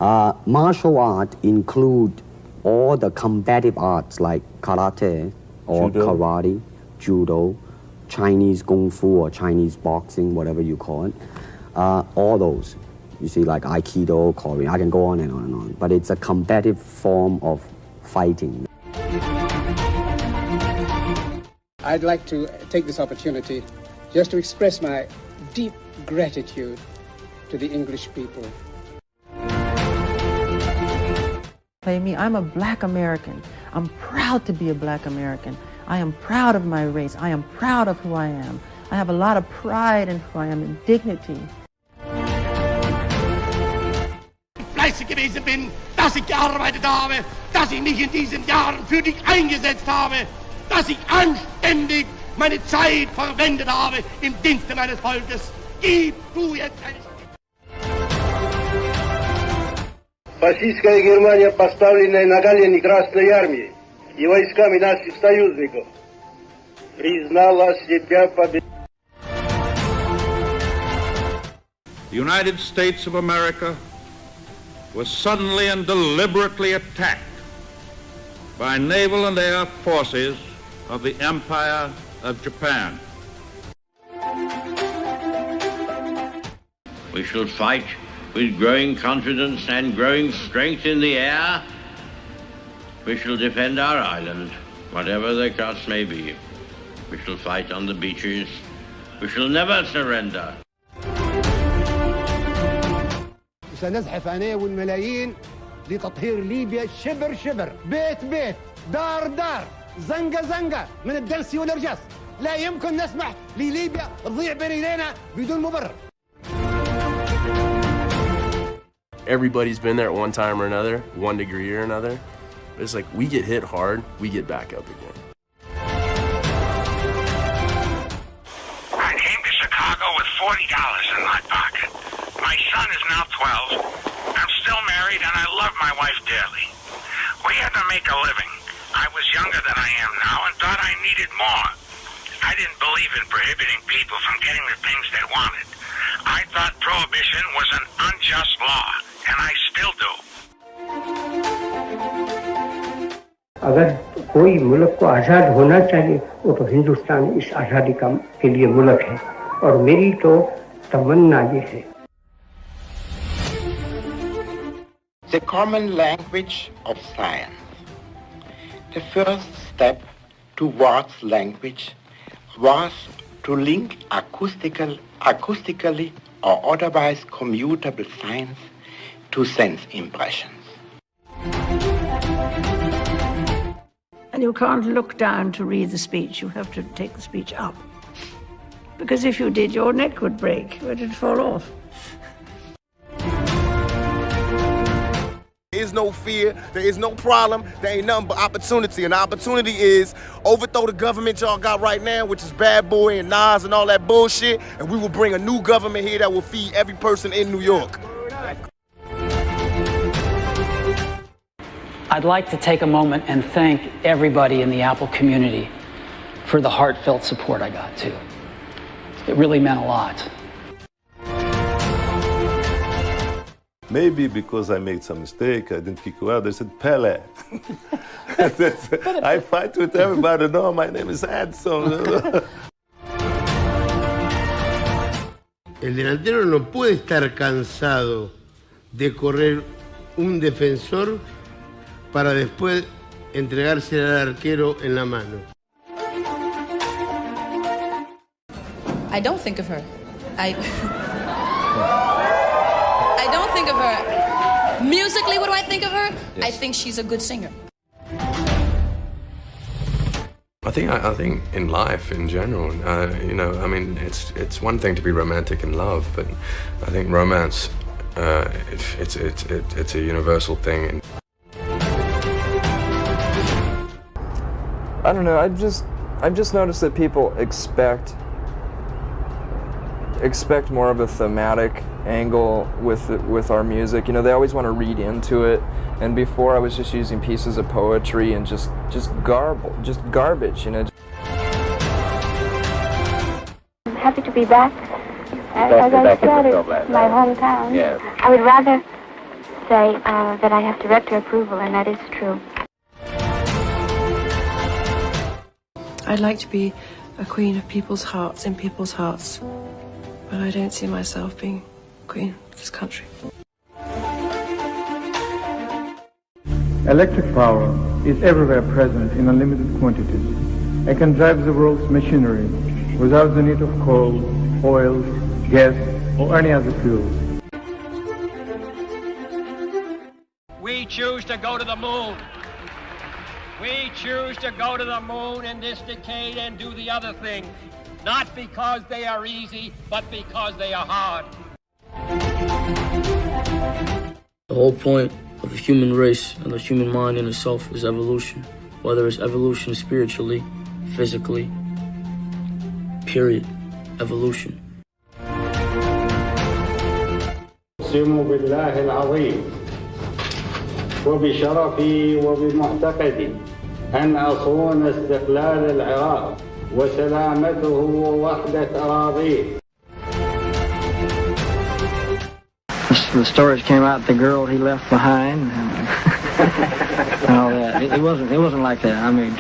Martial art include all the combative arts like karate or karate, judo, Chinese kung fu or Chinese boxing, whatever you call it. All those. You see, like Aikido, Korean, I can go on and on and on. But it's a combative form of fighting. I'd like to take this opportunity just to express my deep gratitude to the English people. Me, I'm a black American. I'm proud to be a black American. I am proud of my race. I am proud of who I am. I have a lot of pride in who I am and dignity. Fleißig gewesen bin, dass ich gearbeitet habe, dass ich mich in diesen Jahren für dich eingesetzt habe, dass ich anständig meine Zeit verwendet habe im Dienste meines Volkes. Gib du jetzt eine... Фашистская Германия, поставленная на колени Красной Армии и войсками наших союзников, признала себя победителем. The United States of America was suddenly and deliberately attacked by naval and air forces of the Empire of Japan. We shall fight with growing confidence and growing strength in the air. We shall defend our island, whatever the cost may be. We shall fight on the beaches. We shall never surrender. سنزحف أنا والملايين لتطهير ليبيا شبر شبر، بيت بيت، دار دار، زنقة زنقة، من الدلسي والإرجاس. لا يمكن نسمح لليبيا تضيع بين ايدينا بدون مبرر. Everybody's been there at one time or another, one degree or another. But it's like we get hit hard, we get back up again. I came to Chicago with $40 in my pocket. My son is now 12. I'm still married and I love my wife dearly. We had to make a living. I was younger than I am now and thought I needed more. I didn't believe in prohibiting people from getting the things they wanted. I thought prohibition was an unjust law, and I still do. अगर कोई मुल्क को आज़ाद होना चाहिए वो तो हिंदुस्तान इस आज़ादी के लिए मुल्क है और मेरी तो तमन्ना ये है. The common language of science. The first step towards language was to link acoustically or otherwise commutable signs to sense impressions. And you can't look down to read the speech, you have to take the speech up. Because if you did, your neck would break, it would fall off. There is no fear, there is no problem, there ain't nothing but opportunity. And the opportunity is overthrow the government y'all got right now, which is Bad Boy and Nas and all that bullshit, and we will bring a new government here that will feed every person in New York. I'd like to take a moment and thank everybody in the Apple community for the heartfelt support I got too. It really meant a lot. Maybe because I made some mistake, I didn't kick you out. They said, Pele. I fight with everybody. No, my name is Edson. El delantero no puede estar cansado de correr un defensor para después entregarse al arquero en la mano. I don't think of her. I don't think of her. Musically, what do I think of her? Yes. I think she's a good singer. I think in life in general, you know, I mean, it's one thing to be romantic in love, but I think romance, it's a universal thing. I don't know. I've just noticed that people expect more of a thematic angle with our music. You know, they always want to read into it. And before, I was just using pieces of poetry and just garbage. You know. I'm happy to be back. As I said, it's my hometown. Yes. I would rather say that I have director approval, and that is true. I'd like to be a queen of people's hearts, in people's hearts, but I don't see myself being queen of this country. Electric power is everywhere present in unlimited quantities. It can drive the world's machinery without the need of coal, oil, gas, or any other fuel. We choose to go to the moon. We choose to go to the moon in this decade and do the other thing, not because they are easy, but because they are hard. The whole point of the human race and the human mind in itself is evolution, whether it's evolution spiritually, physically, period, evolution. أقسم بالله العظيم وبشرفي وبمعتقدي أن أصون استقلال العراق وسلامته ووحدة أراضيه. The stories came out, the girl he left behind, and all that. It wasn't like that. I mean,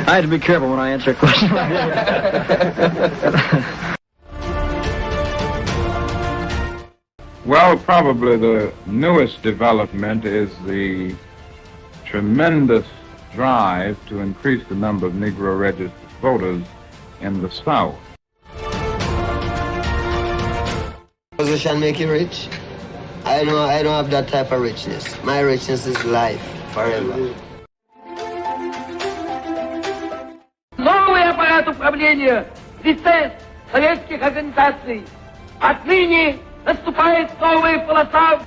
I had to be careful when I answer a question like that. Well, probably the newest development is the tremendous drive to increase the number of Negro registered voters in the South. Position make you rich? I don't have that type of richness. My richness is life, forever. Новый аппарат управления, лиценз советских организаций. Отныне наступает новая полоса.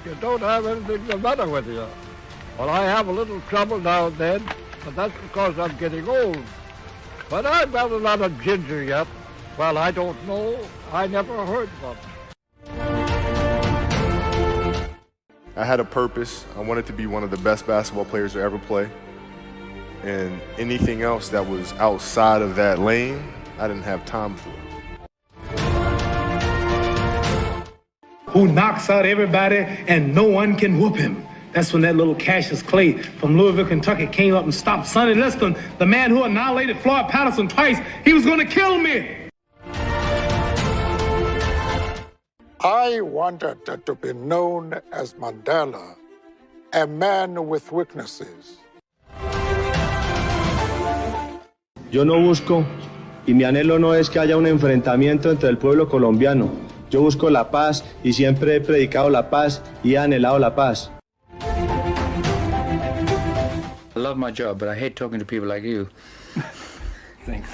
You don't have anything the matter with you. Well, I have a little trouble now and then, but that's because I'm getting old. But I've got a lot of ginger yet. Well, I don't know. I never heard of them. I had a purpose. I wanted to be one of the best basketball players to ever play. And anything else that was outside of that lane, I didn't have time for. Who knocks out everybody and no one can whoop him. That's when that little Cassius Clay from Louisville, Kentucky came up and stopped Sonny Liston, the man who annihilated Floyd Patterson twice. He was going to kill me. I wanted to be known as Mandela, a man with weaknesses. Yo no busco, y mi anhelo no es que haya un enfrentamiento entre el pueblo colombiano. Yo busco la paz y siempre he predicado la paz y he anhelado la paz. I love my job, but I hate talking to people like you. Thanks.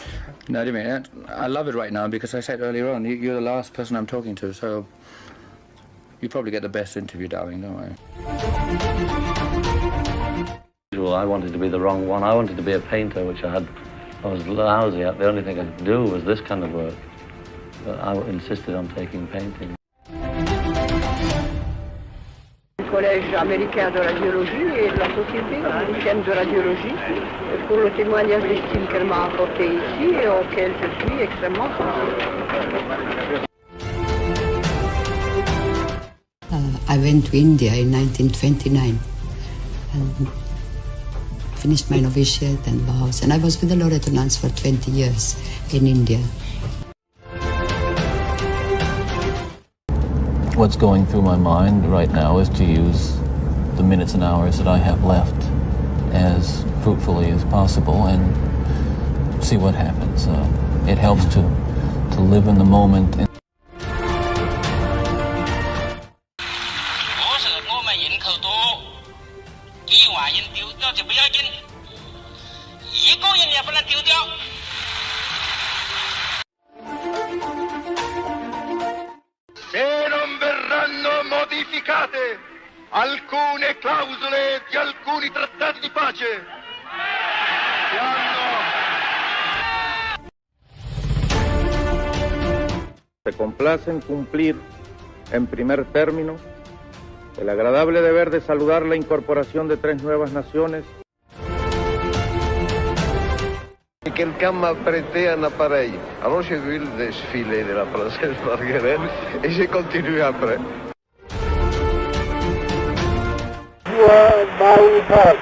No, I mean, I love it right now because I said earlier on, you're the last person I'm talking to, so you probably get the best interview, darling, don't worry. Well, I wanted to be the wrong one. I wanted to be a painter, which I was lousy at. The only thing I could do was this kind of work. But I insisted on taking painting. Le Collège américain de radiologie et de la Société américaine de radiologie pour le témoignage d'estime qu'elle m'a apporté ici et auquel je suis extrêmement sensible. I went to India in 1929 and finished my novitiate and vows, and I was with the Loreto nuns for 20 years in India. What's going through my mind right now is to use the minutes and hours that I have left as fruitfully as possible and see what happens. It helps to live in the moment. E non verranno modificate alcune clausole di alcuni trattati di pace che Se complace en cumplir, en primer término, el agradable deber de saludar la incorporación de 3 nuevas naciones. quelqu'un m'a prêté un appareil. Alors j'ai vu le défilé de la princesse Margaret et j'ai continué après. You are my heart.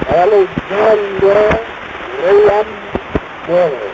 Alexander Graham Bell.